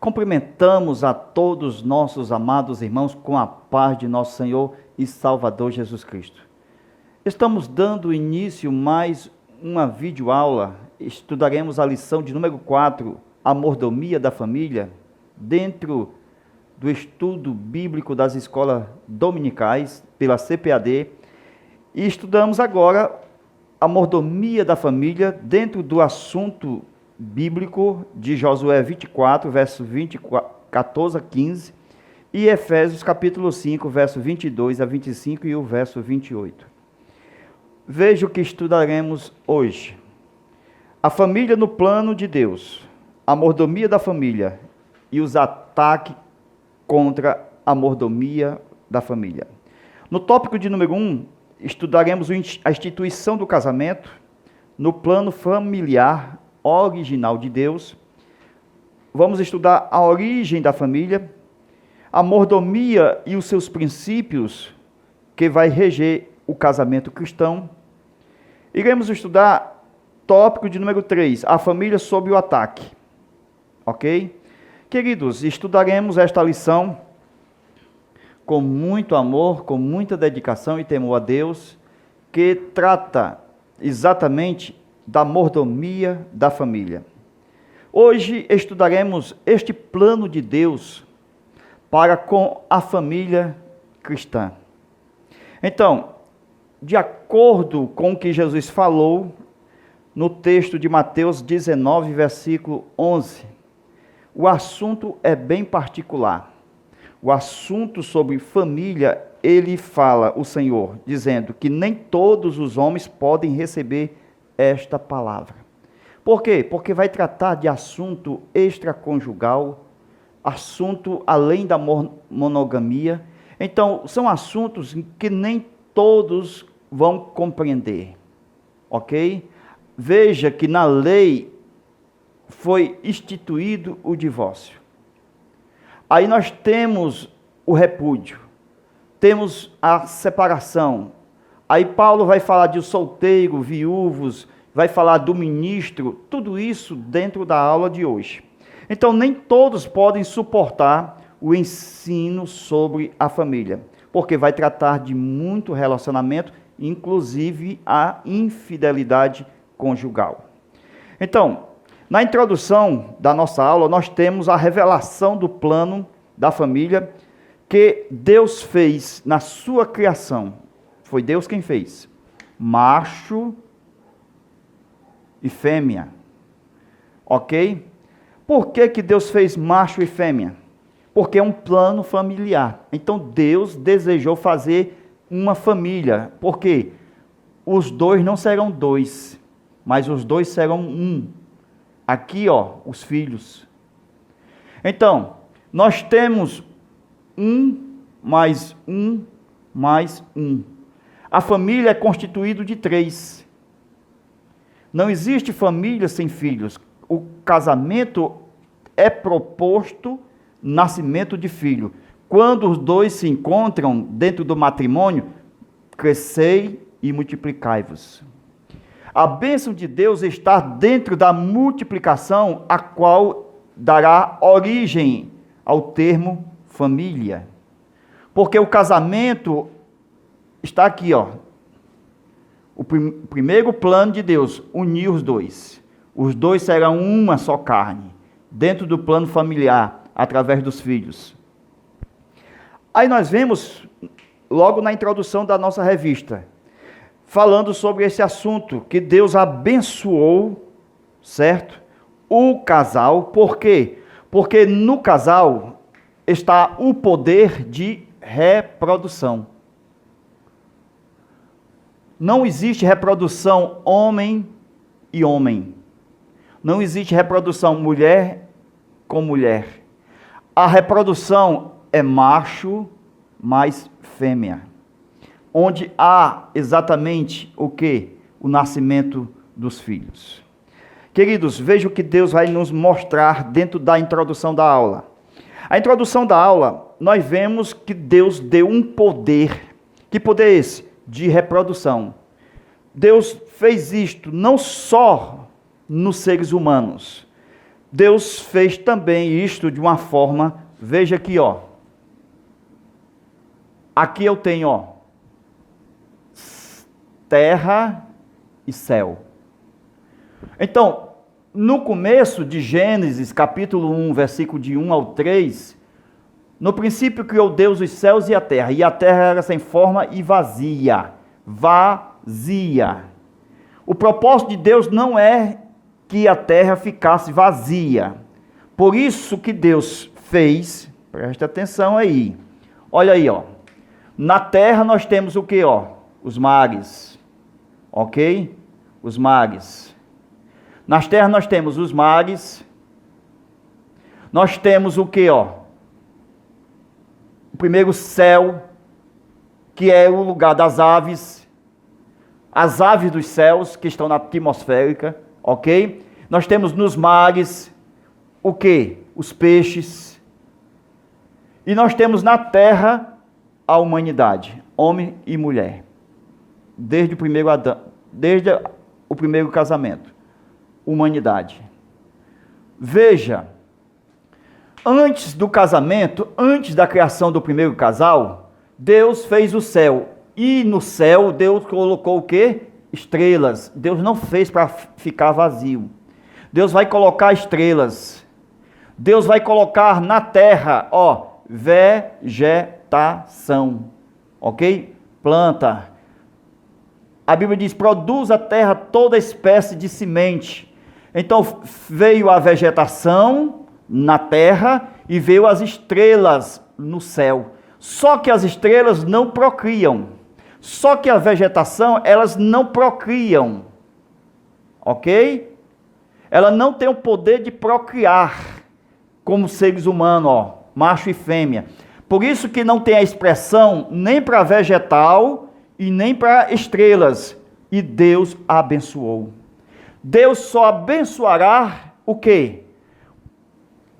Cumprimentamos a todos nossos amados irmãos com a paz de nosso Senhor e Salvador Jesus Cristo. Estamos dando início mais uma videoaula. Estudaremos a lição de número 4, a mordomia da família, dentro do estudo bíblico das escolas dominicais, pela CPAD. E estudamos agora a mordomia da família dentro do assunto bíblico de Josué 24, verso 14 a 15, e Efésios capítulo 5, verso 22 a 25 e o verso 28. Veja o que estudaremos hoje. A família no plano de Deus, a mordomia da família e os ataques contra a mordomia da família. No tópico de número 1, estudaremos a instituição do casamento no plano familiar original de Deus. Vamos estudar a origem da família, a mordomia e os seus princípios que vai reger o casamento cristão. Iremos estudar tópico de número 3, a família sob o ataque. Ok? Queridos, estudaremos esta lição com muito amor, com muita dedicação e temor a Deus, que trata exatamente da mordomia da família. Hoje estudaremos este plano de Deus para com a família cristã. Então, de acordo com o que Jesus falou no texto de Mateus 19, versículo 11, o assunto é bem particular. O assunto sobre família, ele fala, o Senhor, dizendo que nem todos os homens podem receber esta palavra. Por quê? Porque vai tratar de assunto extraconjugal, assunto além da monogamia. Então, são assuntos que nem todos vão compreender, ok? Veja que na lei foi instituído o divórcio. Aí nós temos o repúdio, temos a separação. Aí Paulo vai falar de solteiro, viúvos, vai falar do ministro, tudo isso dentro da aula de hoje. Então, nem todos podem suportar o ensino sobre a família, porque vai tratar de muito relacionamento, inclusive a infidelidade conjugal. Então, na introdução da nossa aula, nós temos a revelação do plano da família que Deus fez na sua criação. Foi Deus quem fez. Macho e fêmea. Ok? Por que Deus fez macho e fêmea? Porque é um plano familiar. Então Deus desejou fazer uma família. Por quê? Os dois não serão dois, mas os dois serão um. Aqui, ó, os filhos. Então, nós temos um mais um mais um. A família é constituída de 3. Não existe família sem filhos. O casamento é proposto nascimento de filho. Quando os dois se encontram dentro do matrimônio, crescei e multiplicai-vos. A bênção de Deus está dentro da multiplicação, a qual dará origem ao termo família. Porque o casamento está aqui, ó. O primeiro plano de Deus, unir os dois. Os dois serão uma só carne, dentro do plano familiar, através dos filhos. Aí nós vemos, logo na introdução da nossa revista, falando sobre esse assunto, que Deus abençoou, certo? O casal, por quê? Porque no casal está o poder de reprodução. Não existe reprodução homem e homem. Não existe reprodução mulher com mulher. A reprodução é macho mais fêmea. Onde há exatamente o quê? O nascimento dos filhos. Queridos, veja o que Deus vai nos mostrar dentro da introdução da aula. A introdução da aula, nós vemos que Deus deu um poder. Que poder é esse? De reprodução. Deus fez isto não só nos seres humanos. Deus fez também isto de uma forma, veja aqui, ó. Aqui eu tenho, ó, terra e céu. Então, no começo de Gênesis, capítulo 1, versículo de 1 ao 3, no princípio criou Deus os céus e a terra era sem forma e vazia. Vazia. O propósito de Deus não é que a terra ficasse vazia. Por isso que Deus fez, preste atenção aí. Olha aí, ó. Na terra nós temos o que, ó? Os mares. Ok? Os mares. Nas terras nós temos os mares. Nós temos o que, ó? O primeiro céu, que é o lugar das aves. As aves dos céus que estão na atmosférica, ok? Nós temos nos mares o que? Os peixes. E nós temos na terra a humanidade, homem e mulher. Desde o primeiro Adão, desde o primeiro casamento. Humanidade. Veja, antes do casamento, antes da criação do primeiro casal, Deus fez o céu. E no céu, Deus colocou o quê? Estrelas. Deus não fez para ficar vazio. Deus vai colocar estrelas. Deus vai colocar na terra, ó, vegetação. Ok? Planta. A Bíblia diz, produz a terra toda espécie de semente. Então, veio a vegetação na terra e veio as estrelas no céu. Só que as estrelas não procriam. Só que a vegetação, elas não procriam. Ok? Ela não tem o poder de procriar como seres humanos, ó, macho e fêmea. Por isso que não tem a expressão nem para vegetal e nem para estrelas. E Deus abençoou. Deus só abençoará o quê?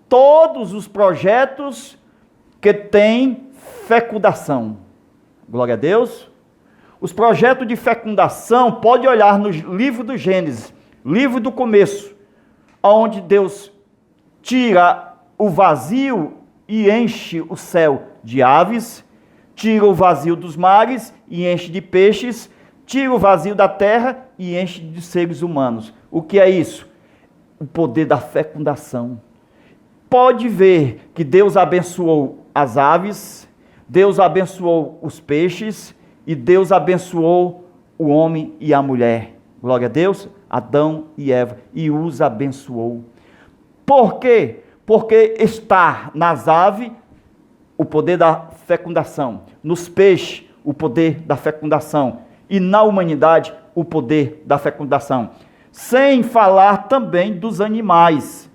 Todos os projetos que têm fecundação. Glória a Deus. Os projetos de fecundação, pode olhar no livro do Gênesis, livro do começo, onde Deus tira o vazio e enche o céu de aves, tira o vazio dos mares e enche de peixes, tira o vazio da terra e enche de seres humanos. O que é isso? O poder da fecundação. Pode ver que Deus abençoou as aves, Deus abençoou os peixes e Deus abençoou o homem e a mulher. Glória a Deus, Adão e Eva, e os abençoou. Por quê? Porque está nas aves o poder da fecundação, nos peixes o poder da fecundação e na humanidade o poder da fecundação. Sem falar também dos animais,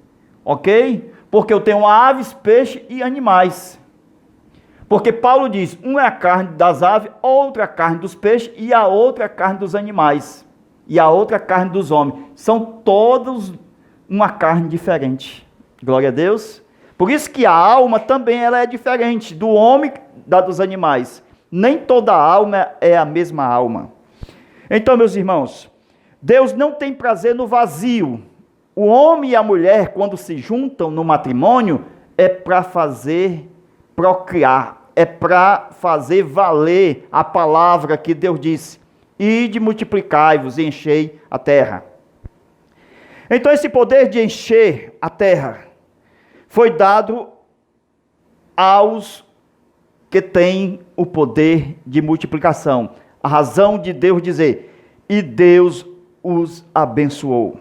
ok? Porque eu tenho aves, peixe e animais. Porque Paulo diz, uma é a carne das aves, outra a carne dos peixes e a outra a carne dos animais. E a outra a carne dos homens. São todos uma carne diferente. Glória a Deus. Por isso que a alma também ela é diferente do homem da dos animais. Nem toda alma é a mesma alma. Então, meus irmãos, Deus não tem prazer no vazio. O homem e a mulher, quando se juntam no matrimônio, é para fazer procriar, é para fazer valer a palavra que Deus disse: ide, multiplicai-vos e enchei a terra. Então esse poder de encher a terra foi dado aos que têm o poder de multiplicação. A razão de Deus dizer, e Deus os abençoou.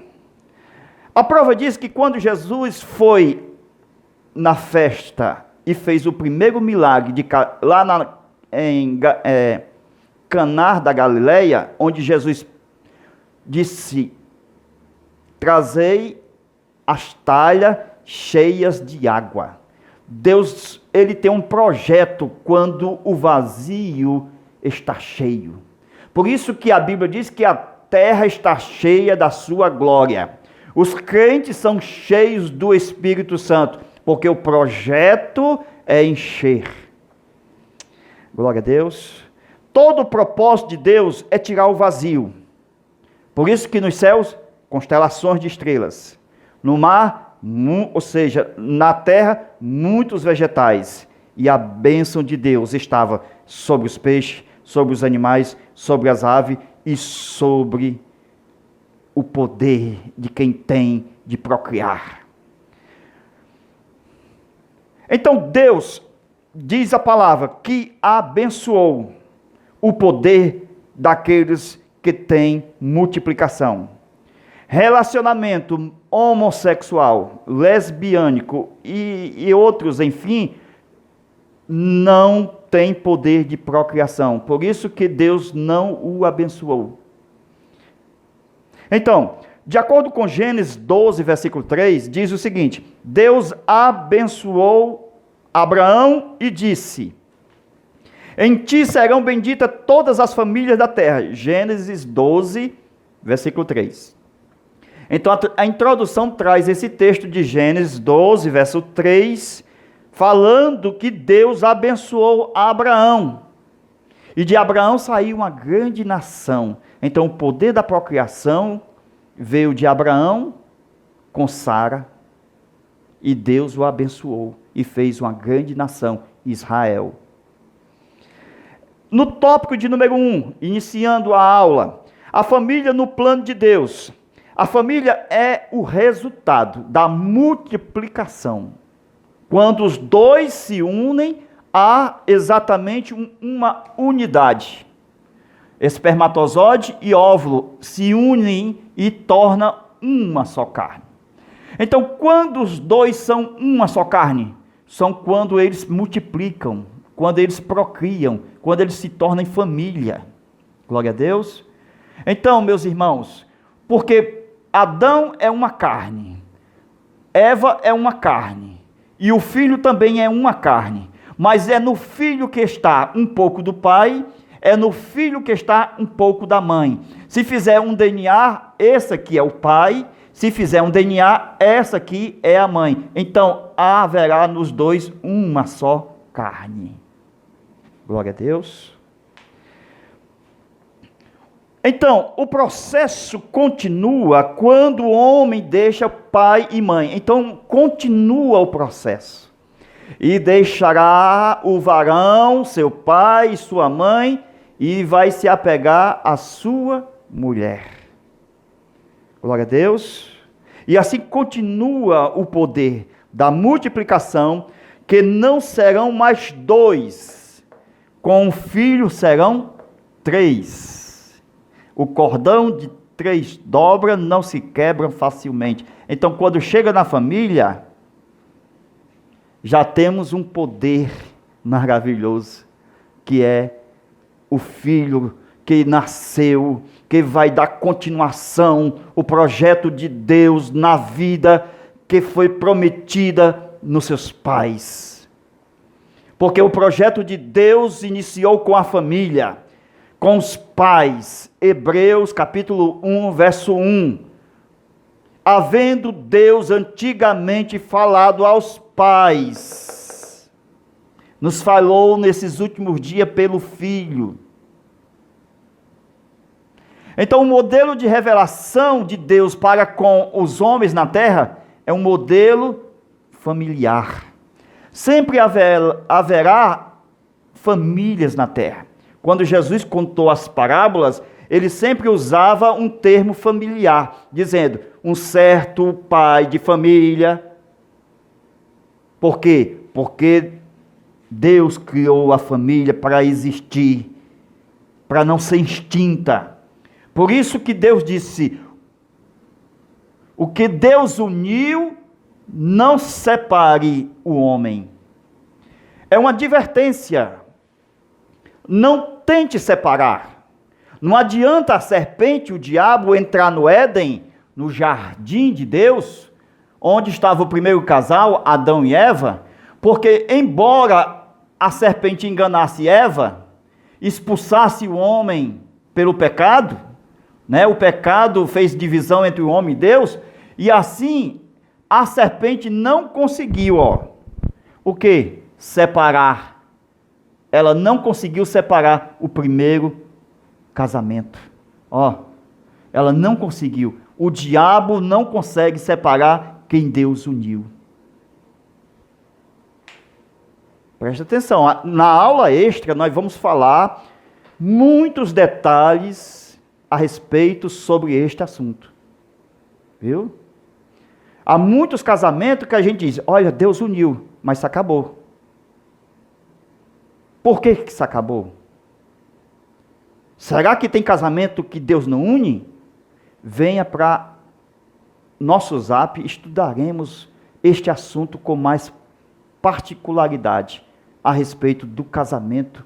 A prova diz que quando Jesus foi na festa e fez o primeiro milagre lá em Caná da Galileia, onde Jesus disse, trazei as talhas cheias de água. Deus, ele tem um projeto quando o vazio está cheio. Por isso que a Bíblia diz que a terra está cheia da sua glória. Os crentes são cheios do Espírito Santo, porque o projeto é encher. Glória a Deus. Todo o propósito de Deus é tirar o vazio. Por isso que nos céus, constelações de estrelas. No mar, ou seja, na terra, muitos vegetais. E a bênção de Deus estava sobre os peixes, sobre os animais, sobre as aves e sobre o poder de quem tem de procriar. Então Deus, diz a palavra, que abençoou o poder daqueles que têm multiplicação. Relacionamento homossexual, lesbiânico e outros, enfim, não tem poder de procriação. Por isso que Deus não o abençoou. Então, de acordo com Gênesis 12, versículo 3, diz o seguinte: Deus abençoou Abraão e disse: em ti serão benditas todas as famílias da terra. Gênesis 12, versículo 3. Então a introdução traz esse texto de Gênesis 12, verso 3, falando que Deus abençoou Abraão. E de Abraão saiu uma grande nação. Então o poder da procriação veio de Abraão com Sara, e Deus o abençoou e fez uma grande nação, Israel. No tópico de número 1, iniciando a aula, a família no plano de Deus. A família é o resultado da multiplicação. Quando os dois se unem, há exatamente uma unidade. Espermatozoide e óvulo se unem e tornam uma só carne. Então, quando os dois são uma só carne, são quando eles multiplicam, quando eles procriam, quando eles se tornam família. Glória a Deus. Então, meus irmãos, porque Adão é uma carne, Eva é uma carne, e o filho também é uma carne, mas é no filho que está um pouco do pai, é no filho que está um pouco da mãe. Se fizer um DNA, esse aqui é o pai. Se fizer um DNA, essa aqui é a mãe. Então, haverá nos dois uma só carne. Glória a Deus. Então, o processo continua quando o homem deixa pai e mãe. Então, continua o processo. E deixará o varão, seu pai e sua mãe, e vai se apegar à sua mulher. Glória a Deus. E assim continua o poder da multiplicação, que não serão mais dois, com um filho serão três. O cordão de 3 dobras não se quebra facilmente. Então, quando chega na família, já temos um poder maravilhoso, que é o filho que nasceu, que vai dar continuação, o projeto de Deus na vida que foi prometida nos seus pais. Porque o projeto de Deus iniciou com a família, com os pais. Hebreus capítulo 1, verso 1. Havendo Deus antigamente falado aos pais, nos falou nesses últimos dias pelo Filho. Então, o modelo de revelação de Deus para com os homens na terra é um modelo familiar. Sempre haverá famílias na terra. Quando Jesus contou as parábolas, ele sempre usava um termo familiar, dizendo, um certo pai de família. Por quê? Porque Deus criou a família para existir, para não ser extinta. Por isso que Deus disse, o que Deus uniu, não separe o homem. É uma advertência. Não tente separar. Não adianta a serpente, o diabo, entrar no Éden, no jardim de Deus, onde estava o primeiro casal, Adão e Eva, porque embora a serpente enganasse Eva, expulsasse o homem pelo pecado, né? O pecado fez divisão entre o homem e Deus, e assim a serpente não conseguiu, o quê? Separar. Ela não conseguiu separar o primeiro casamento. Ela não conseguiu. O diabo não consegue separar quem Deus uniu. Presta atenção, na aula extra nós vamos falar muitos detalhes a respeito sobre este assunto. Viu? Há muitos casamentos que a gente diz, olha, Deus uniu, mas se acabou. Por que se acabou? Será que tem casamento que Deus não une? Venha para nosso zap, estudaremos este assunto com mais particularidade a respeito do casamento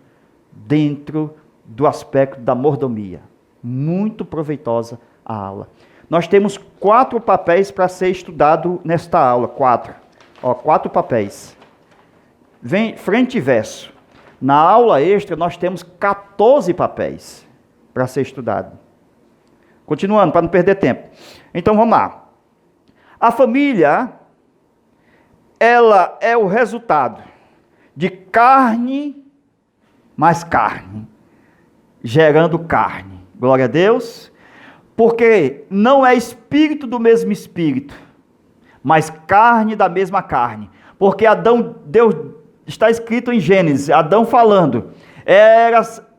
dentro do aspecto da mordomia. Muito proveitosa a aula. Nós temos 4 papéis para ser estudado nesta aula. 4. 4 papéis. Vem frente e verso. Na aula extra nós temos 14 papéis para ser estudado. Continuando, para não perder tempo. Então vamos lá. A família, ela é o resultado de carne mais carne, gerando carne. Glória a Deus. Porque não é espírito do mesmo espírito, mas carne da mesma carne. Porque Adão, Deus, está escrito em Gênesis, Adão falando,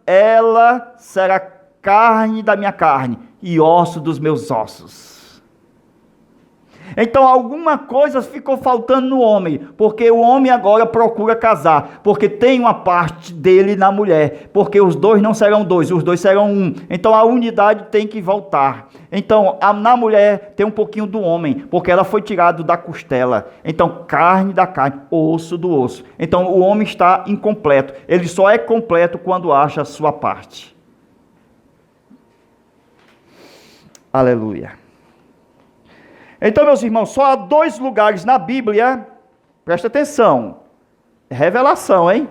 ela será carne da minha carne e osso dos meus ossos. Então alguma coisa ficou faltando no homem, porque o homem agora procura casar, porque tem uma parte dele na mulher, porque os dois não serão dois, os dois serão um. Então a unidade tem que voltar. Então na mulher tem um pouquinho do homem, porque ela foi tirada da costela. Então carne da carne, osso do osso. Então o homem está incompleto, ele só é completo quando acha a sua parte. Aleluia. Então, meus irmãos, só há 2 lugares na Bíblia, presta atenção, revelação, hein?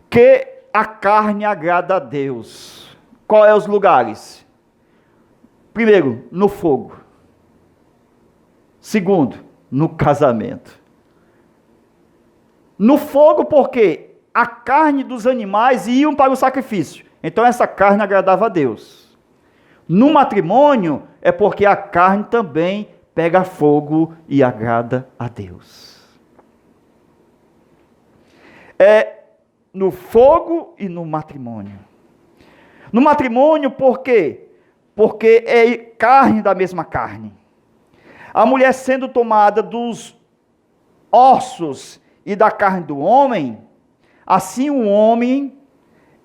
Que a carne agrada a Deus. Qual é os lugares? Primeiro, no fogo. Segundo, no casamento. No fogo, porque a carne dos animais iam para o sacrifício. Então, essa carne agradava a Deus. No matrimônio, é porque a carne também pega fogo e agrada a Deus. É no fogo e no matrimônio. No matrimônio, por quê? Porque é carne da mesma carne. A mulher sendo tomada dos ossos e da carne do homem, assim o homem,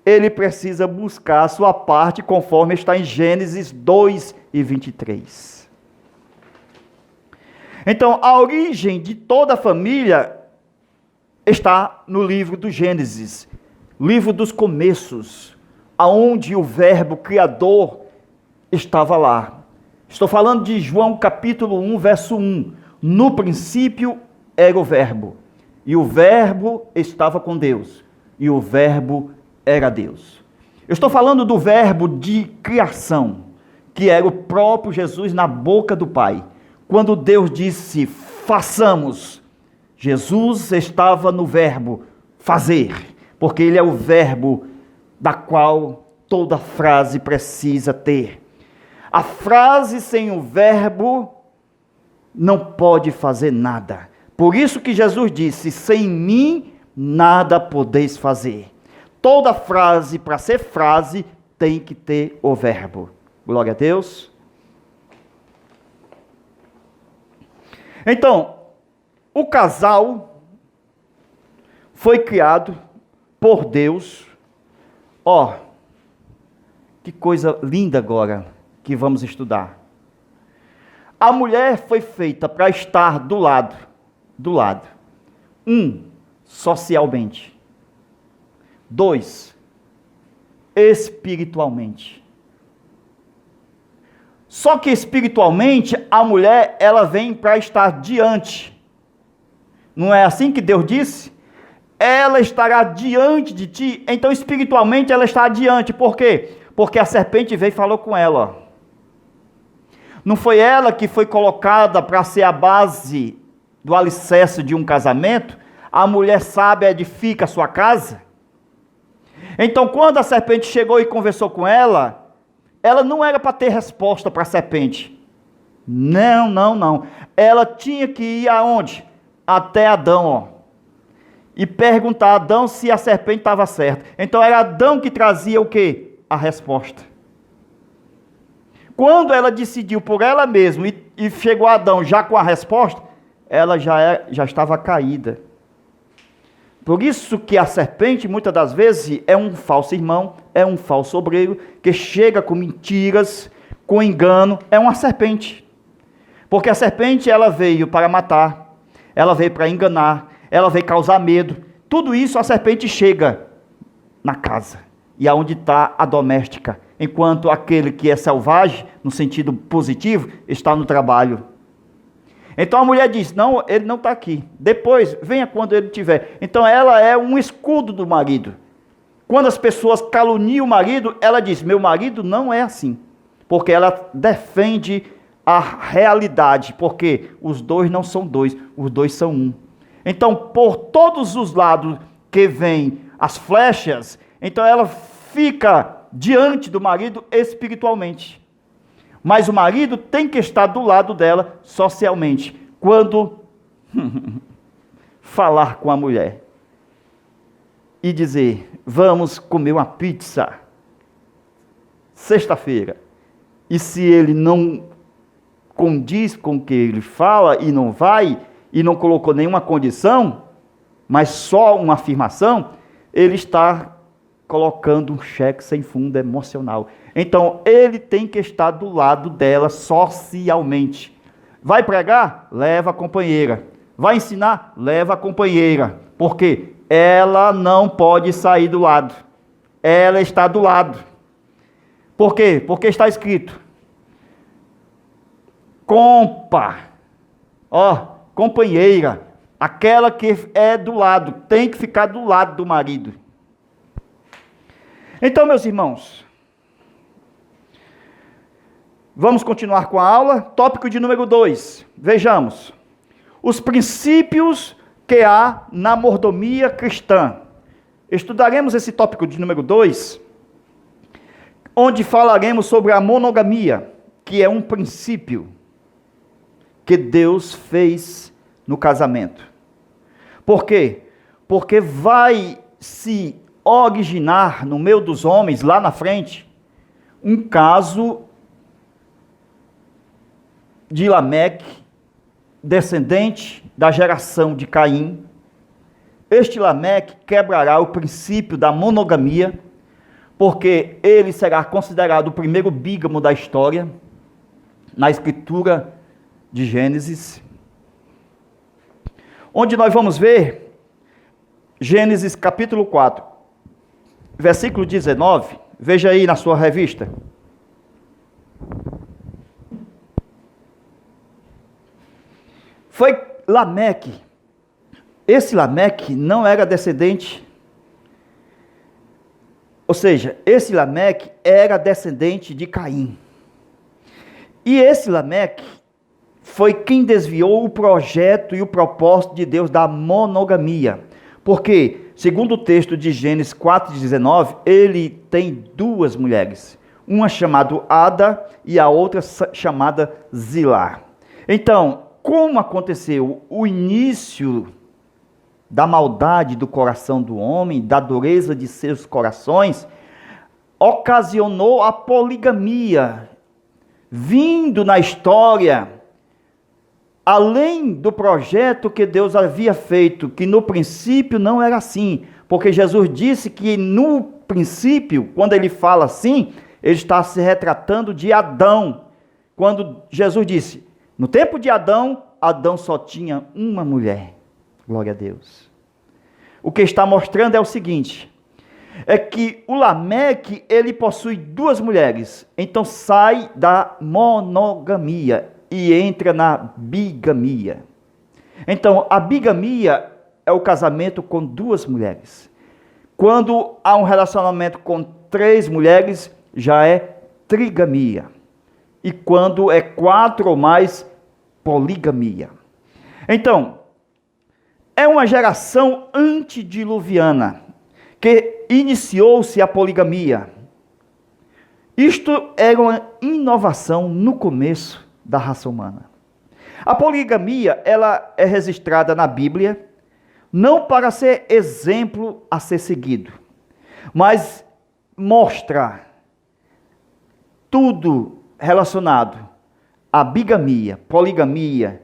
ele precisa buscar a sua parte, conforme está em Gênesis 2:23. Então, a origem de toda a família está no livro do Gênesis, livro dos começos, aonde o verbo criador estava lá. Estou falando de João capítulo 1, verso 1. No princípio era o verbo, e o verbo estava com Deus, e o verbo era Deus. Eu estou falando do verbo de criação, que era o próprio Jesus na boca do Pai. Quando Deus disse, façamos, Jesus estava no verbo fazer, porque ele é o verbo da qual toda frase precisa ter. A frase sem o verbo não pode fazer nada. Por isso que Jesus disse, sem mim nada podeis fazer. Toda frase, para ser frase, tem que ter o verbo. Glória a Deus. Então, o casal foi criado por Deus. Que coisa linda agora que vamos estudar. A mulher foi feita para estar do lado. Socialmente. 2, espiritualmente. Só que espiritualmente, a mulher, ela vem para estar diante. Não é assim que Deus disse? Ela estará diante de ti. Então, espiritualmente, ela está diante. Por quê? Porque a serpente veio e falou com ela. Não foi ela que foi colocada para ser a base do alicerce de um casamento? A mulher sábia edifica a sua casa? Então, quando a serpente chegou e conversou com ela, ela não era para ter resposta para a serpente. Não, não, não. Ela tinha que ir aonde? Até Adão, ó. E perguntar a Adão se a serpente estava certa. Então era Adão que trazia o quê? A resposta. Quando ela decidiu por ela mesma e chegou a Adão já com a resposta, ela já estava caída. Por isso que a serpente, muitas das vezes, é um falso irmão, é um falso obreiro, que chega com mentiras, com engano, é uma serpente. Porque a serpente, ela veio para matar, ela veio para enganar, ela veio causar medo. Tudo isso a serpente chega na casa, e aonde está a doméstica, enquanto aquele que é selvagem, no sentido positivo, está no trabalho. Então a mulher diz, não, ele não está aqui, depois, venha quando ele estiver. Então ela é um escudo do marido. Quando as pessoas caluniam o marido, ela diz, meu marido não é assim, porque ela defende a realidade, porque os dois não são dois, os dois são um. Então, por todos os lados que vêm as flechas, então ela fica diante do marido espiritualmente. Mas o marido tem que estar do lado dela socialmente, quando falar com a mulher e dizer, vamos comer uma pizza sexta-feira. E se ele não condiz com o que ele fala e não vai, e não colocou nenhuma condição, mas só uma afirmação, ele está colocando um cheque sem fundo emocional. Então, ele tem que estar do lado dela socialmente. Vai pregar? Leva a companheira. Vai ensinar? Leva a companheira. Porque ela não pode sair do lado. Ela está do lado. Por quê? Porque está escrito. Companheira. Aquela que é do lado. Tem que ficar do lado do marido. Então, meus irmãos, vamos continuar com a aula. Tópico de número 2. Vejamos. Os princípios que há na mordomia cristã. Estudaremos esse tópico de número 2, onde falaremos sobre a monogamia, que é um princípio que Deus fez no casamento. Por quê? Porque vai se originar no meio dos homens, lá na frente, um caso de Lameque, descendente da geração de Caim. Este Lameque quebrará o princípio da monogamia, porque ele será considerado o primeiro bígamo da história, na escritura de Gênesis, onde nós vamos ver Gênesis capítulo 4, versículo 19, veja aí na sua revista. Foi Lameque. Esse Lameque não era descendente, ou seja, esse Lameque era descendente de Caim. E esse Lameque foi quem desviou o projeto e o propósito de Deus da monogamia. Porque, segundo o texto de Gênesis 4,19, ele tem duas mulheres. Uma chamada Ada e a outra chamada Zilá. Então, como aconteceu o início da maldade do coração do homem, da dureza de seus corações, ocasionou a poligamia, vindo na história, além do projeto que Deus havia feito, que no princípio não era assim, porque Jesus disse que no princípio, quando ele fala assim, ele está se retratando de Adão, quando Jesus disse, no tempo de Adão, Adão só tinha uma mulher, glória a Deus. O que está mostrando é o seguinte, é que o Lameque, ele possui duas mulheres, então sai da monogamia, e entra na bigamia. Então, a bigamia é o casamento com duas mulheres. Quando há um relacionamento com 3 mulheres, já é trigamia. E quando é 4 ou mais, poligamia. Então, é uma geração antediluviana que iniciou-se a poligamia. Isto era uma inovação no começo da raça humana. A poligamia, ela é registrada na Bíblia, não para ser exemplo a ser seguido, mas mostra tudo relacionado à bigamia, poligamia,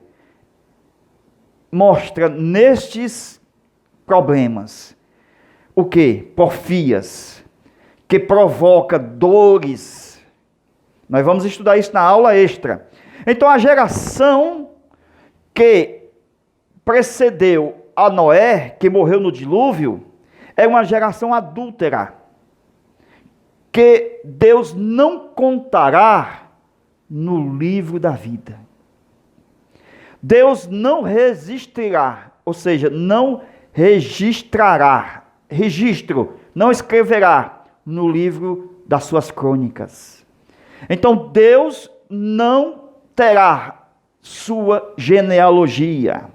mostra nestes problemas o que? Porfias, que provoca dores. Nós vamos estudar isso na aula extra. Então a geração que precedeu a Noé, que morreu no dilúvio, é uma geração adúltera, que Deus não contará no livro da vida. Deus não resistirá, ou seja, não registrará, não escreverá no livro das suas crônicas. Então Deus não terá sua genealogia.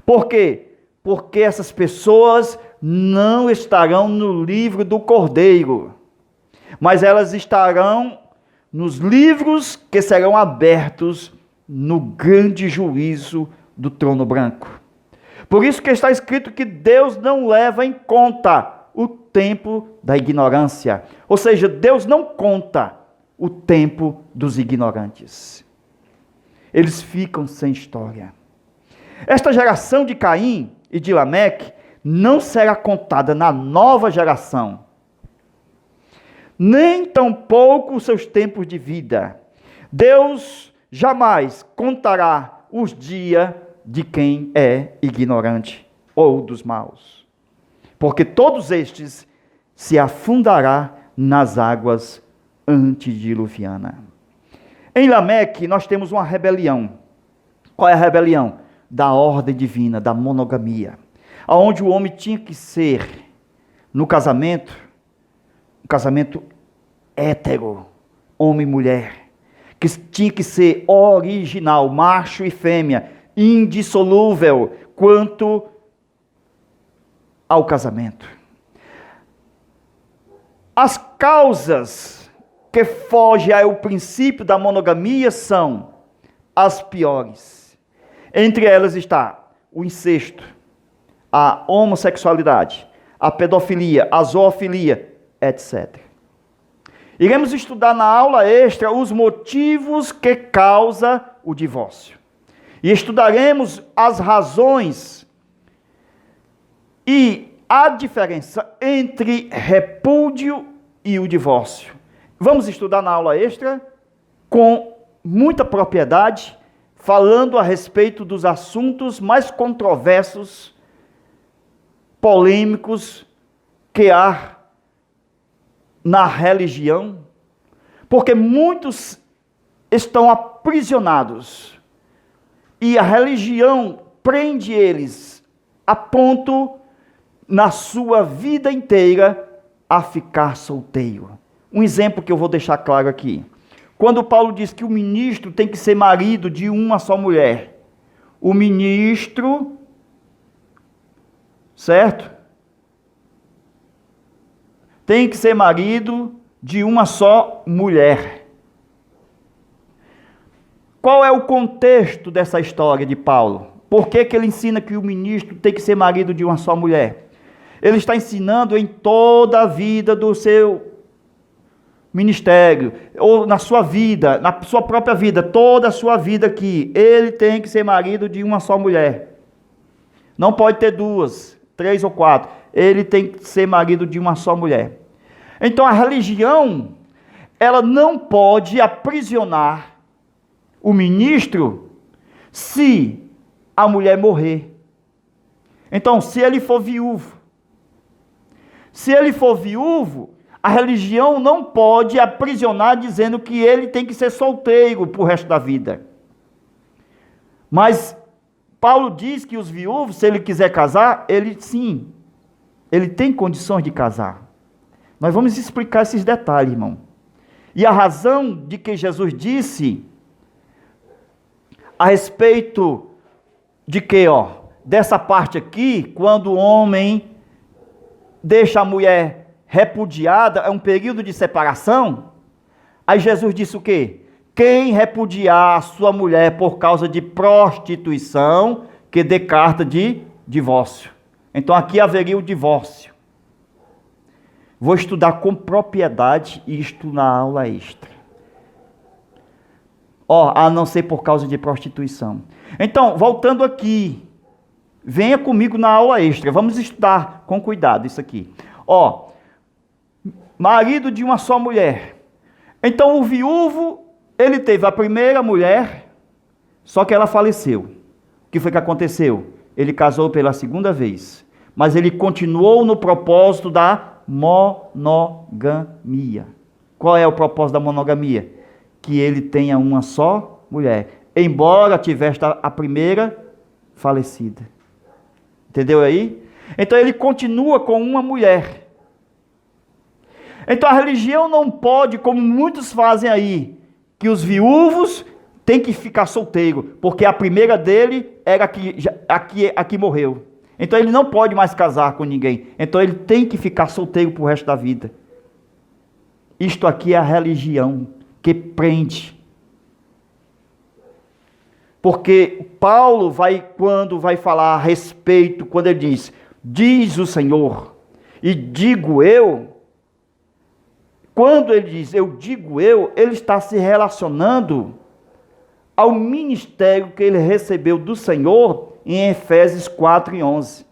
Por quê? Porque essas pessoas não estarão no livro do Cordeiro, mas elas estarão nos livros que serão abertos no grande juízo do trono branco. Por isso que está escrito que Deus não leva em conta o tempo da ignorância. Ou seja, Deus não conta o tempo dos ignorantes. Eles ficam sem história. Esta geração de Caim e de Lameque não será contada na nova geração, nem tampouco os seus tempos de vida. Deus jamais contará os dias de quem é ignorante ou dos maus, porque todos estes se afundará nas águas antediluvianas. Em Lameque nós temos uma rebelião. Qual é a rebelião? Da ordem divina, da monogamia, onde o homem tinha que ser, no casamento, um casamento hétero, homem e mulher, que tinha que ser original, macho e fêmea, indissolúvel quanto ao casamento. As causas que fogem ao princípio da monogamia são as piores. Entre elas está o incesto, a homossexualidade, a pedofilia, a zoofilia, etc. Iremos estudar na aula extra os motivos que causam o divórcio. E estudaremos as razões e a diferença entre repúdio e o divórcio. Vamos estudar na aula extra com muita propriedade, falando a respeito dos assuntos mais controversos, polêmicos que há na religião, porque muitos estão aprisionados e a religião prende eles a ponto, na sua vida inteira, a ficar solteiro. Um exemplo que eu vou deixar claro aqui. Quando Paulo diz que o ministro tem que ser marido de uma só mulher, o ministro, certo? Tem que ser marido de uma só mulher. Qual é o contexto dessa história de Paulo? Por que ele ensina que o ministro tem que ser marido de uma só mulher? Ele está ensinando em toda a vida do seu ministério, ou na sua vida, na sua própria vida, toda a sua vida aqui, ele tem que ser marido de uma só mulher. Não pode ter duas, três ou quatro. Ele tem que ser marido de uma só mulher. Então a religião, ela não pode aprisionar o ministro se a mulher morrer. Então, se ele for viúvo, a religião não pode aprisionar dizendo que ele tem que ser solteiro para o resto da vida. Mas Paulo diz que os viúvos, se ele quiser casar, ele tem condições de casar. Nós vamos explicar esses detalhes, irmão. E a razão de que Jesus disse a respeito de que, dessa parte aqui, quando o homem deixa a mulher repudiada, é um período de separação. Aí Jesus disse o quê? quem repudiar a sua mulher por causa de prostituição, que dê carta de divórcio. Então aqui haveria o divórcio. Vou estudar com propriedade isto na aula extra. A não ser por causa de prostituição. Então, voltando aqui, venha comigo na aula extra. Vamos estudar com cuidado isso aqui. Marido de uma só mulher. Então o viúvo, ele teve a primeira mulher, só que ela faleceu. O que foi que aconteceu? Ele casou pela segunda vez, mas ele continuou no propósito da monogamia. Qual é o propósito da monogamia? Que ele tenha uma só mulher, embora tivesse a primeira falecida. Entendeu aí? Então ele continua com uma mulher. Então a religião não pode, como muitos fazem aí, que os viúvos têm que ficar solteiro, porque a primeira dele era a que morreu. Então ele não pode mais casar com ninguém. Então ele tem que ficar solteiro pro resto da vida. Isto aqui é a religião que prende. Porque Paulo quando vai falar a respeito, quando ele diz o Senhor, e digo eu, quando ele diz eu digo eu, ele está se relacionando ao ministério que ele recebeu do Senhor em Efésios 4:11.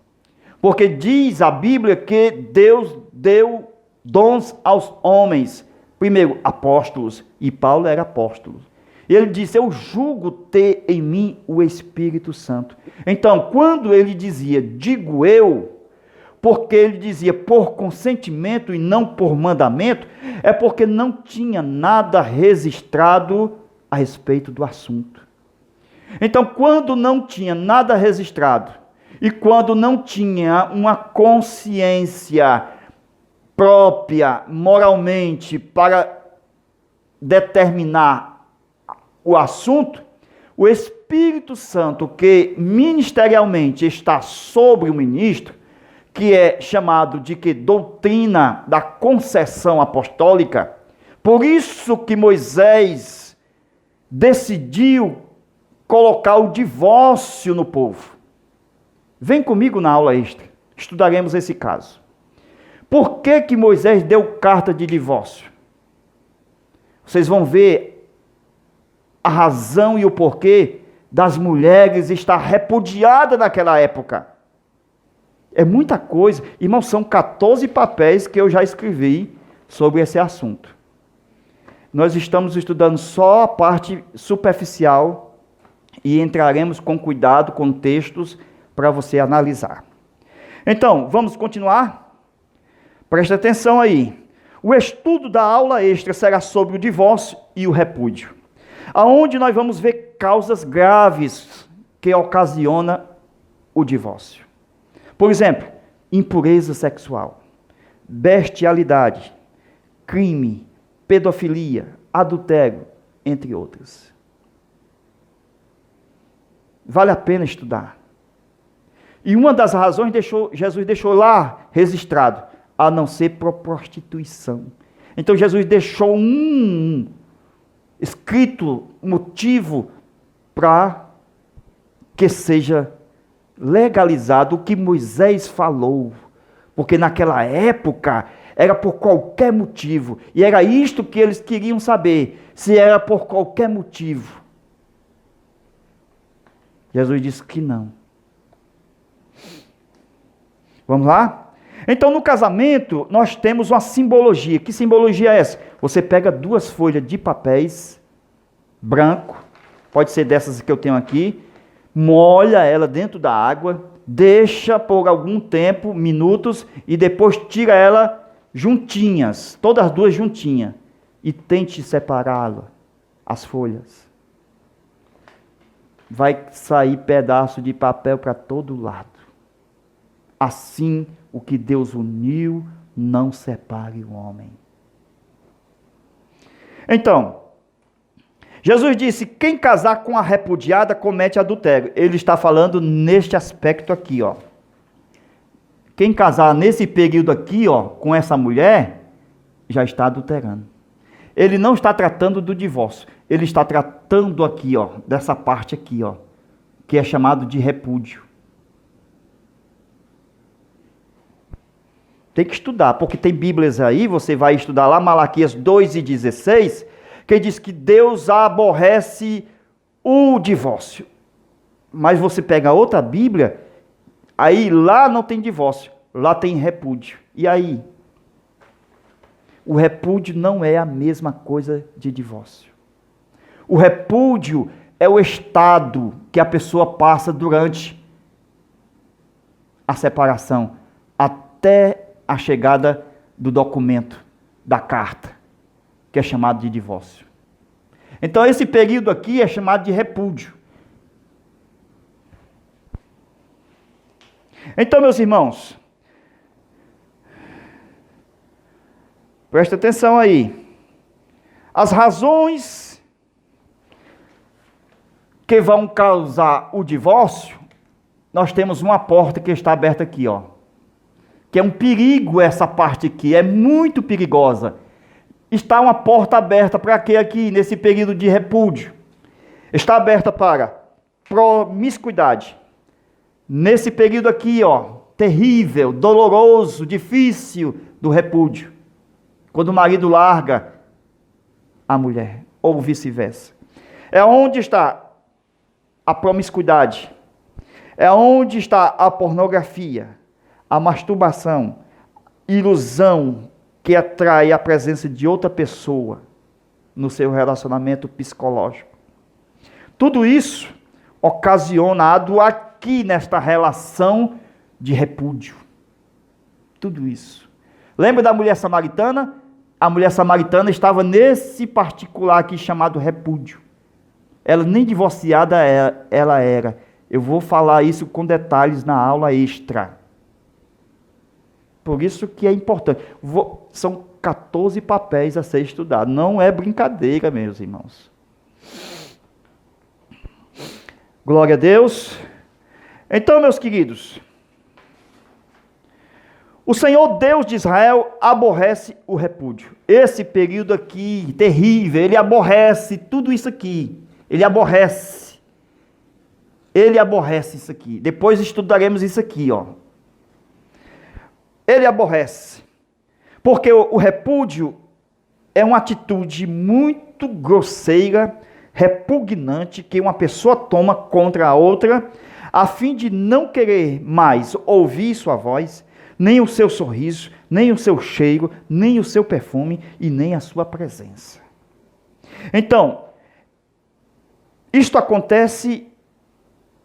Porque diz a Bíblia que Deus deu dons aos homens. Primeiro, apóstolos, e Paulo era apóstolo. E ele disse, eu julgo ter em mim o Espírito Santo. Então, quando ele dizia, digo eu, porque ele dizia por consentimento e não por mandamento, é porque não tinha nada registrado a respeito do assunto. Então, quando não tinha nada registrado, e quando não tinha uma consciência própria, moralmente, para determinar o assunto, o Espírito Santo, que ministerialmente está sobre o ministro, que é chamado de que doutrina da concessão apostólica, por isso que Moisés decidiu colocar o divórcio no povo. Vem comigo na aula extra, estudaremos esse caso. Por que Moisés deu carta de divórcio? Vocês vão ver a razão e o porquê das mulheres estar repudiadas naquela época. É muita coisa. Irmãos, são 14 papéis que eu já escrevi sobre esse assunto. Nós estamos estudando só a parte superficial e entraremos com cuidado com textos para você analisar. Então, vamos continuar? Presta atenção aí. O estudo da aula extra será sobre o divórcio e o repúdio, aonde nós vamos ver causas graves que ocasionam o divórcio. Por exemplo, impureza sexual, bestialidade, crime, pedofilia, adultério, entre outras. Vale a pena estudar. E uma das razões Jesus deixou lá registrado, a não ser por prostituição. Então Jesus deixou um escrito motivo para que seja legalizado o que Moisés falou. Porque naquela época era por qualquer motivo. E era isto que eles queriam saber, se era por qualquer motivo. Jesus disse que não. Vamos lá? Então, no casamento, nós temos uma simbologia. Que simbologia é essa? Você pega 2 folhas de papéis branco, pode ser dessas que eu tenho aqui, molha ela dentro da água, deixa por algum tempo, minutos, e depois tira ela juntinhas, todas as 2 juntinhas, e tente separá-la, as folhas. Vai sair pedaço de papel para todo lado. Assim, o que Deus uniu, não separe o homem. Então, Jesus disse, quem casar com a repudiada comete adultério. Ele está falando neste aspecto aqui, ó. Quem casar nesse período aqui, ó, com essa mulher, já está adulterando. ele não está tratando do divórcio. Ele está tratando aqui, ó, dessa parte aqui, ó, que é chamado de repúdio. Tem que estudar, porque tem Bíblias aí, você vai estudar lá, Malaquias 2:16, que diz que Deus aborrece o divórcio. Mas você pega outra Bíblia, aí lá não tem divórcio, lá tem repúdio. E aí? O repúdio não é a mesma coisa de divórcio. O repúdio é o estado que a pessoa passa durante a separação, até a chegada do documento, da carta, que é chamado de divórcio. Então esse período aqui é chamado de repúdio. Então, meus irmãos, presta atenção aí. As razões que vão causar o divórcio, nós temos uma porta que está aberta aqui, ó. Que é um perigo essa parte aqui, é muito perigosa. Está uma porta aberta para quê aqui, nesse período de repúdio? Está aberta para promiscuidade. Nesse período aqui, ó, terrível, doloroso, difícil do repúdio. Quando o marido larga a mulher, ou vice-versa. É onde está a promiscuidade. É onde está a pornografia, a masturbação, ilusão que atrai a presença de outra pessoa no seu relacionamento psicológico. Tudo isso ocasionado aqui nesta relação de repúdio. Tudo isso. Lembra da mulher samaritana? A mulher samaritana estava nesse particular aqui chamado repúdio. Ela nem divorciada ela era. Eu vou falar isso com detalhes na aula extra. Por isso que é importante. São 14 papéis a ser estudado. Não é brincadeira, meus irmãos. Glória a Deus. Então, meus queridos, o Senhor Deus de Israel aborrece o repúdio. Esse período aqui, terrível, ele aborrece tudo isso aqui. Ele aborrece. Ele aborrece isso aqui. Depois estudaremos isso aqui, ó. Ele aborrece. Porque o repúdio é uma atitude muito grosseira, repugnante, que uma pessoa toma contra a outra, a fim de não querer mais ouvir sua voz, nem o seu sorriso, nem o seu cheiro, nem o seu perfume e nem a sua presença. Então, isto acontece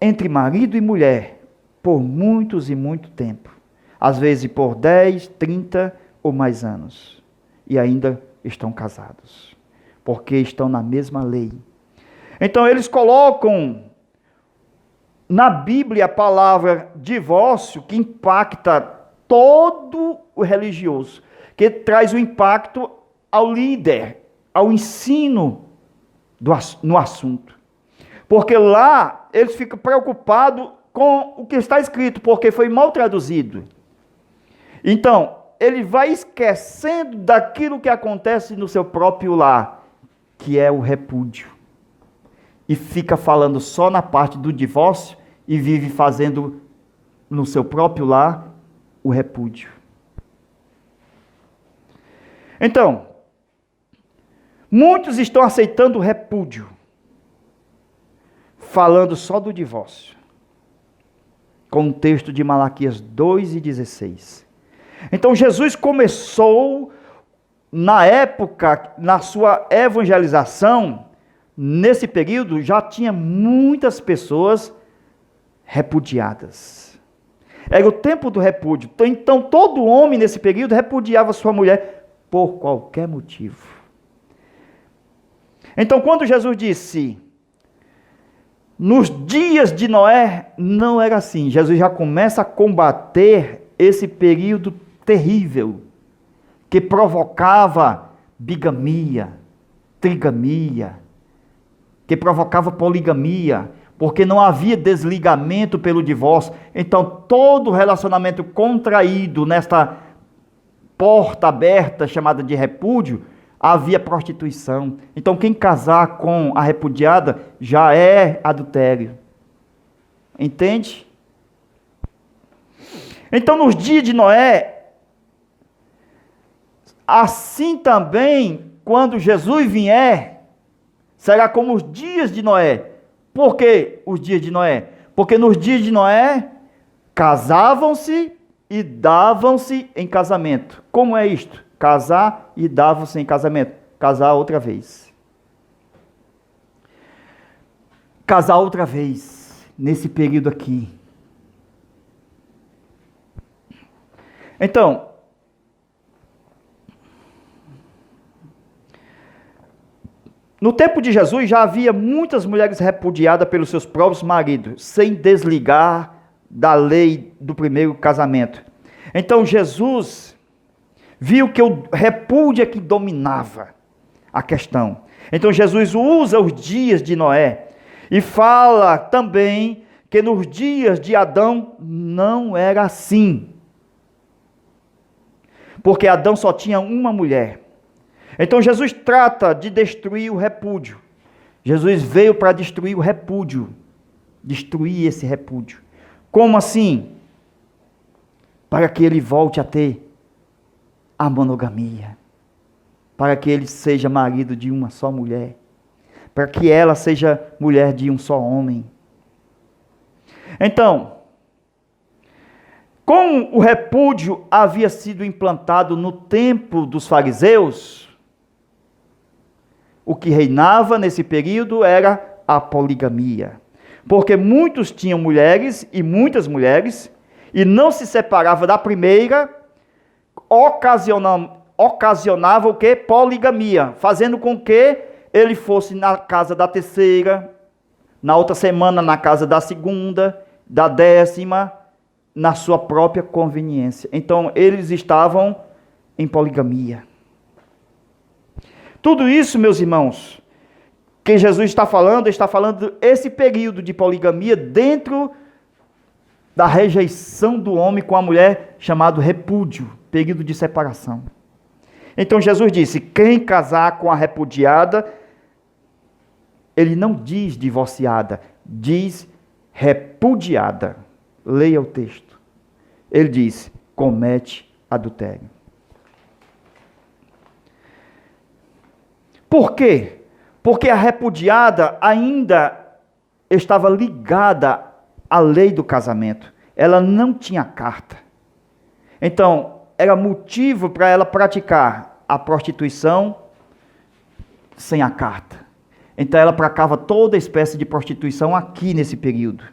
entre marido e mulher por muitos e muito tempo. Às vezes por 10, 30 ou mais anos. E ainda estão casados. Porque estão na mesma lei. Então eles colocam na Bíblia a palavra divórcio, que impacta todo o religioso. Que traz o impacto ao líder, ao ensino no assunto. Porque lá eles ficam preocupados com o que está escrito, porque foi mal traduzido. Então, ele vai esquecendo daquilo que acontece no seu próprio lar, que é o repúdio. E fica falando só na parte do divórcio e vive fazendo no seu próprio lar o repúdio. Então, muitos estão aceitando o repúdio, falando só do divórcio, com o texto de Malaquias 2:16. Então Jesus começou, na época, na sua evangelização, nesse período, já tinha muitas pessoas repudiadas. Era o tempo do repúdio. Então todo homem nesse período repudiava sua mulher por qualquer motivo. Então quando Jesus disse, nos dias de Noé, não era assim. Jesus já começa a combater esse período terrível, que provocava bigamia, trigamia, que provocava poligamia, porque não havia desligamento pelo divórcio. Então todo relacionamento contraído nesta porta aberta chamada de repúdio, havia prostituição. Então, quem casar com a repudiada já é adultério. Entende? Então, nos dias de Noé, assim também, quando Jesus vier, será como os dias de Noé. Por que os dias de Noé? Porque nos dias de Noé, casavam-se e davam-se em casamento. Como é isto? Casar e davam-se em casamento. Casar outra vez. Casar outra vez, nesse período aqui. Então, no tempo de Jesus já havia muitas mulheres repudiadas pelos seus próprios maridos, sem desligar da lei do primeiro casamento. Então Jesus viu que o repúdio é que dominava a questão. Então Jesus usa os dias de Noé e fala também que nos dias de Adão não era assim. Porque Adão só tinha uma mulher. Então Jesus trata de destruir o repúdio. Jesus veio para destruir o repúdio. Destruir esse repúdio. Como assim? Para que ele volte a ter a monogamia. Para que ele seja marido de uma só mulher. Para que ela seja mulher de um só homem. Então, como o repúdio havia sido implantado no tempo dos fariseus, o que reinava nesse período era a poligamia. Porque muitos tinham mulheres e muitas mulheres, e não se separava da primeira, ocasionava o que? Poligamia, fazendo com que ele fosse na casa da terceira, na outra semana na casa da segunda, da 10ª, na sua própria conveniência. Então, eles estavam em poligamia. Tudo isso, meus irmãos, que Jesus está falando esse período de poligamia dentro da rejeição do homem com a mulher, chamado repúdio, período de separação. Então, Jesus disse, quem casar com a repudiada, ele não diz divorciada, diz repudiada. Leia o texto. Ele diz, comete adultério. Por quê? Porque a repudiada ainda estava ligada à lei do casamento. Ela não tinha carta. Então, era motivo para ela praticar a prostituição sem a carta. Então, ela praticava toda espécie de prostituição aqui nesse período.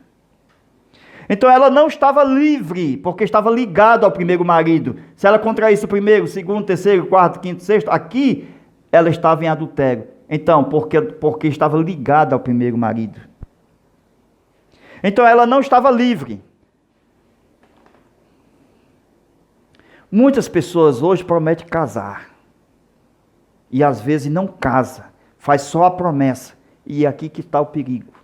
Então ela não estava livre, porque estava ligada ao primeiro marido. Se ela contraísse o primeiro, segundo, terceiro, quarto, quinto, sexto, aqui ela estava em adultério. Então, porque estava ligada ao primeiro marido. Então ela não estava livre. Muitas pessoas hoje prometem casar. E às vezes não casa. Faz só a promessa. E é aqui que está o perigo.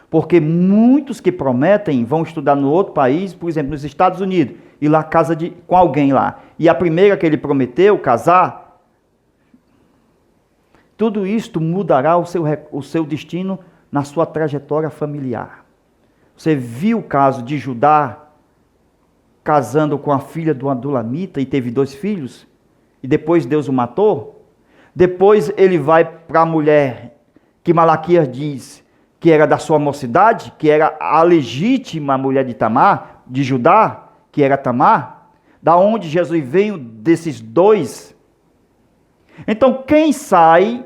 Porque muitos que prometem vão estudar no outro país, por exemplo, nos Estados Unidos, e lá casa com alguém lá. E a primeira que ele prometeu casar, tudo isto mudará o seu destino na sua trajetória familiar. Você viu o caso de Judá casando com a filha do Adulamita e teve 2 filhos? E depois Deus o matou? Depois ele vai para a mulher que Malaquias diz que era da sua mocidade, que era a legítima mulher de Tamar, de Judá, que era Tamar, da onde Jesus veio desses 2. Então, quem sai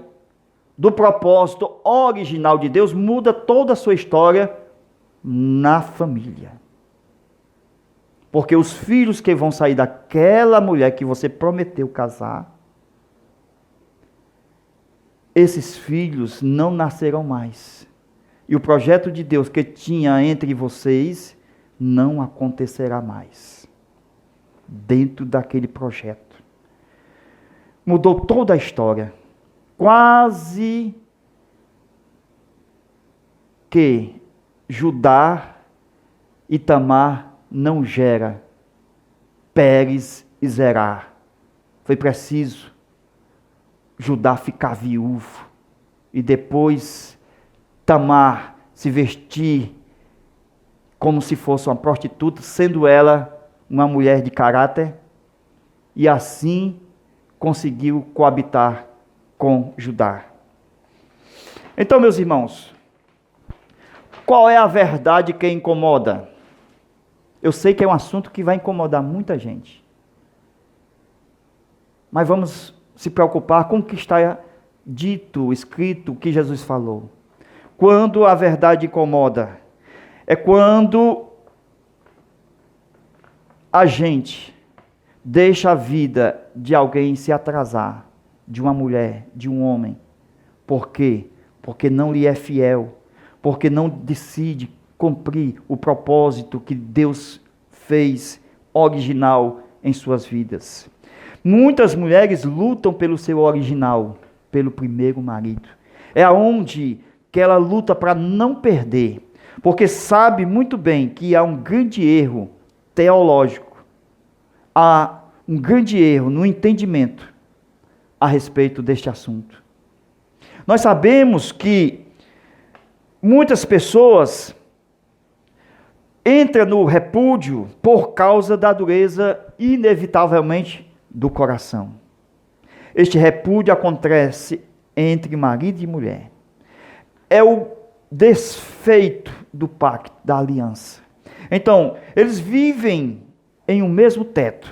do propósito original de Deus muda toda a sua história na família. Porque os filhos que vão sair daquela mulher que você prometeu casar, esses filhos não nascerão mais. E o projeto de Deus que tinha entre vocês não acontecerá mais. Dentro daquele projeto. Mudou toda a história. Quase que Judá e Tamar não gera Pérez e Zerá. Foi preciso Judá ficar viúvo e depois Tamar se vestir como se fosse uma prostituta, sendo ela uma mulher de caráter, e assim conseguiu coabitar com Judá. Então, meus irmãos, qual é a verdade que incomoda? Eu sei que é um assunto que vai incomodar muita gente, mas vamos se preocupar com o que está dito, escrito, o que Jesus falou. Quando a verdade incomoda, é quando a gente deixa a vida de alguém se atrasar, de uma mulher, de um homem. Por quê? Porque não lhe é fiel, porque não decide cumprir o propósito que Deus fez original em suas vidas. Muitas mulheres lutam pelo seu original, pelo primeiro marido. É aonde que ela luta para não perder, porque sabe muito bem que há um grande erro teológico, há um grande erro no entendimento a respeito deste assunto. Nós sabemos que muitas pessoas entram no repúdio por causa da dureza, inevitavelmente, do coração. Este repúdio acontece entre marido e mulher. É o desfeito do pacto, da aliança. Então, eles vivem em um mesmo teto,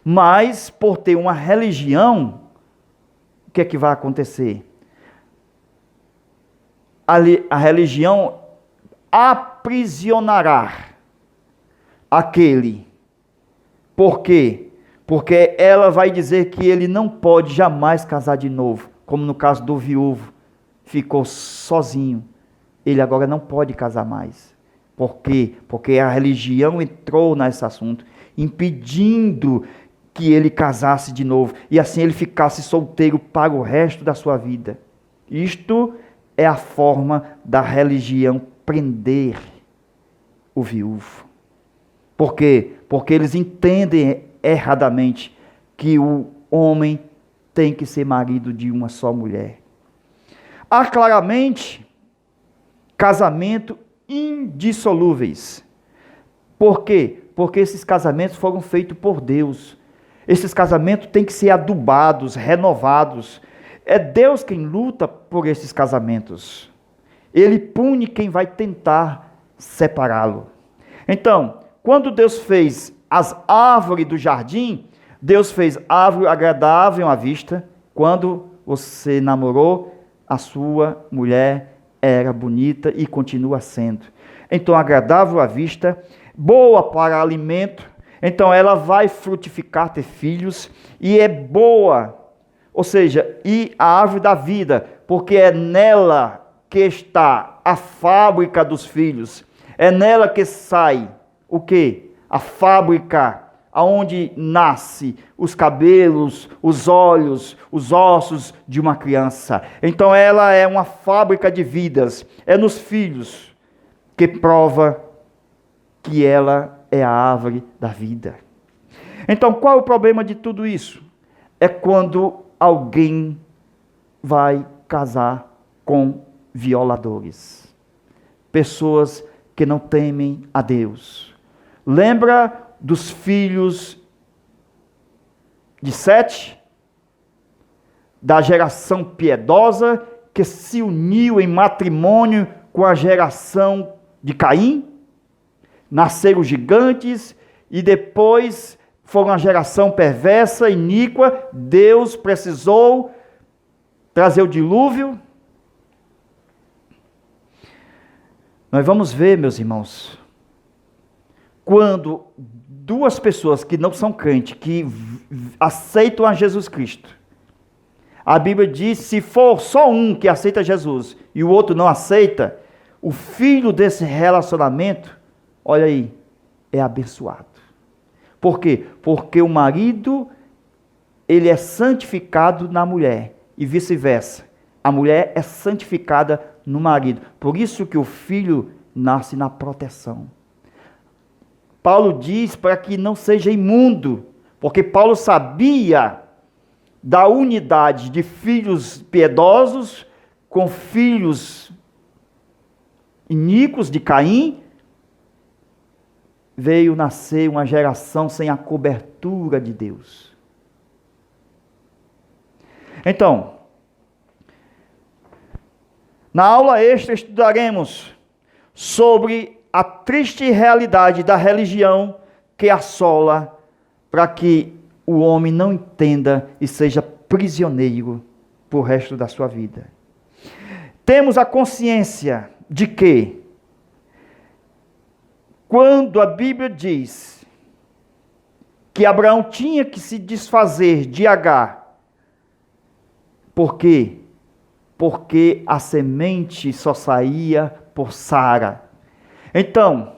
mas por ter uma religião, o que é que vai acontecer? A religião aprisionará aquele. Por quê? Porque ela vai dizer que ele não pode jamais casar de novo, como no caso do viúvo, ficou sozinho. Ele agora não pode casar mais. Por quê? Porque a religião entrou nesse assunto, impedindo que ele casasse de novo, e assim ele ficasse solteiro para o resto da sua vida. Isto é a forma da religião prender o viúvo. Por quê? Porque eles entendem erradamente que o homem tem que ser marido de uma só mulher. Há claramente casamento indissolúveis. Por quê? Porque esses casamentos foram feitos por Deus. Esses casamentos têm que ser adubados, renovados. É Deus quem luta por esses casamentos. Ele pune quem vai tentar separá-lo. Então, quando Deus fez as árvores do jardim, Deus fez árvore agradável à vista. Quando você namorou, a sua mulher era bonita e continua sendo. Então, agradável à vista, boa para alimento. Então, ela vai frutificar, ter filhos, e é boa, ou seja, e a árvore da vida, porque é nela que está a fábrica dos filhos. É nela que sai o quê? A fábrica aonde nasce os cabelos, os olhos, os ossos de uma criança. Então ela é uma fábrica de vidas. É nos filhos que prova que ela é a árvore da vida. Então qual é o problema de tudo isso? É quando alguém vai casar com violadores. Pessoas que não temem a Deus. Lembra dos filhos de Sete? Da geração piedosa que se uniu em matrimônio com a geração de Caim? Nasceram gigantes e depois foram uma geração perversa, iníqua. Deus precisou trazer o dilúvio. Nós vamos ver, meus irmãos, quando duas pessoas que não são crentes, que aceitam a Jesus Cristo, a Bíblia diz, se for só um que aceita Jesus e o outro não aceita, o filho desse relacionamento, olha aí, é abençoado. Por quê? Porque o marido, ele é santificado na mulher e vice-versa. A mulher é santificada no marido. Por isso que o filho nasce na proteção. Paulo diz para que não seja imundo, porque Paulo sabia da unidade de filhos piedosos com filhos iníquos de Caim, veio nascer uma geração sem a cobertura de Deus. Então, na aula extra estudaremos sobre a triste realidade da religião que assola para que o homem não entenda e seja prisioneiro por resto da sua vida. Temos a consciência de que, quando a Bíblia diz que Abraão tinha que se desfazer de Agar, por quê? Porque a semente só saía por Sara. Então,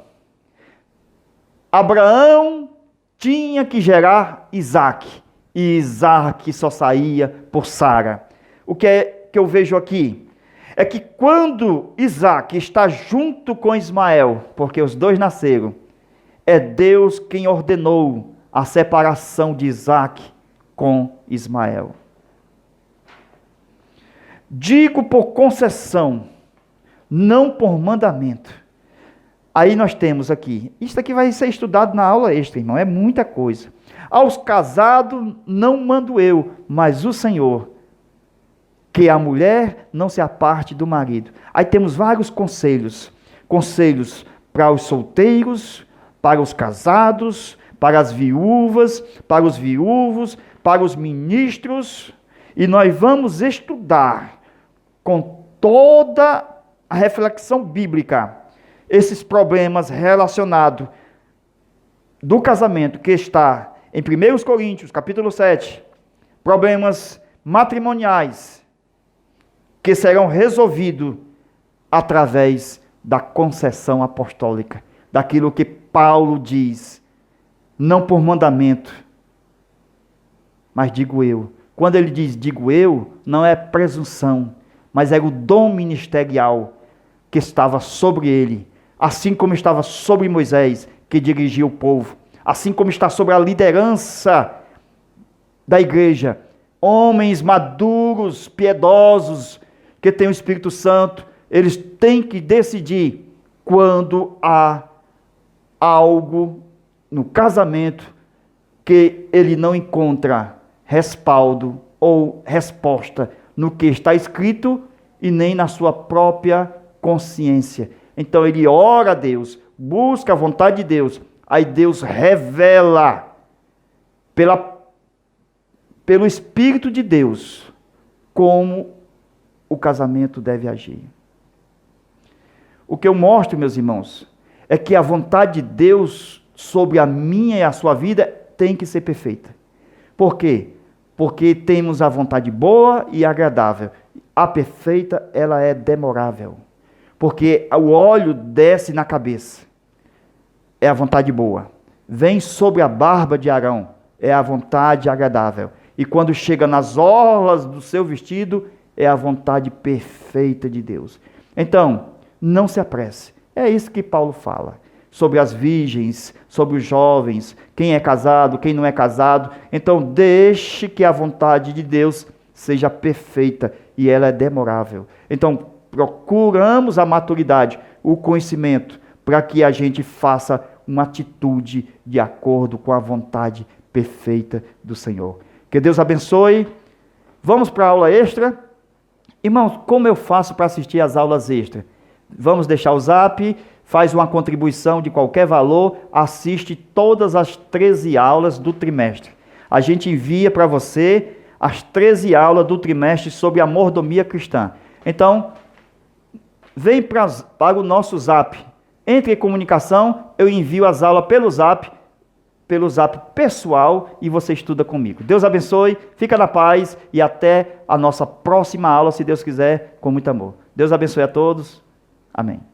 Abraão tinha que gerar Isaac, e Isaac só saía por Sara. O que é que eu vejo aqui? É que quando Isaac está junto com Ismael, porque os dois nasceram, é Deus quem ordenou a separação de Isaac com Ismael. Digo por concessão, não por mandamento. Aí nós temos aqui, isso aqui vai ser estudado na aula extra, irmão, é muita coisa. Aos casados não mando eu, mas o Senhor, que a mulher não se aparte do marido. Aí temos vários conselhos. Conselhos para os solteiros, para os casados, para as viúvas, para os viúvos, para os ministros. E nós vamos estudar com toda a reflexão bíblica esses problemas relacionados do casamento que está em 1 Coríntios, capítulo 7. Problemas matrimoniais que serão resolvidos através da concessão apostólica, daquilo que Paulo diz, não por mandamento, mas digo eu. Quando ele diz digo eu, não é presunção, mas era o dom ministerial que estava sobre ele, assim como estava sobre Moisés, que dirigia o povo, assim como está sobre a liderança da igreja, homens maduros, piedosos, que têm o Espírito Santo, eles têm que decidir quando há algo no casamento que ele não encontra respaldo ou resposta no que está escrito e nem na sua própria consciência. Então ele ora a Deus, busca a vontade de Deus, aí Deus revela pelo Espírito de Deus como o casamento deve agir. O que eu mostro, meus irmãos, é que a vontade de Deus sobre a minha e a sua vida tem que ser perfeita. Por quê? Porque temos a vontade boa e agradável. A perfeita, ela é demorável. Porque o óleo desce na cabeça. É a vontade boa. Vem sobre a barba de Arão. É a vontade agradável. E quando chega nas orlas do seu vestido, é a vontade perfeita de Deus. Então, não se apresse. É isso que Paulo fala. Sobre as virgens, sobre os jovens, quem é casado, quem não é casado. Então, deixe que a vontade de Deus seja perfeita e ela é demorável. Então, procuramos a maturidade, o conhecimento, para que a gente faça uma atitude de acordo com a vontade perfeita do Senhor. Que Deus abençoe. Vamos para a aula extra. Irmãos, como eu faço para assistir às aulas extras? Vamos deixar o zap, faz uma contribuição de qualquer valor, assiste todas as 13 aulas do trimestre. A gente envia para você as 13 aulas do trimestre sobre a mordomia cristã. Então, vem para o nosso zap. Entre em comunicação, eu envio as aulas pelo zap pessoal e você estuda comigo. Deus abençoe, fica na paz e até a nossa próxima aula, se Deus quiser, com muito amor. Deus abençoe a todos. Amém.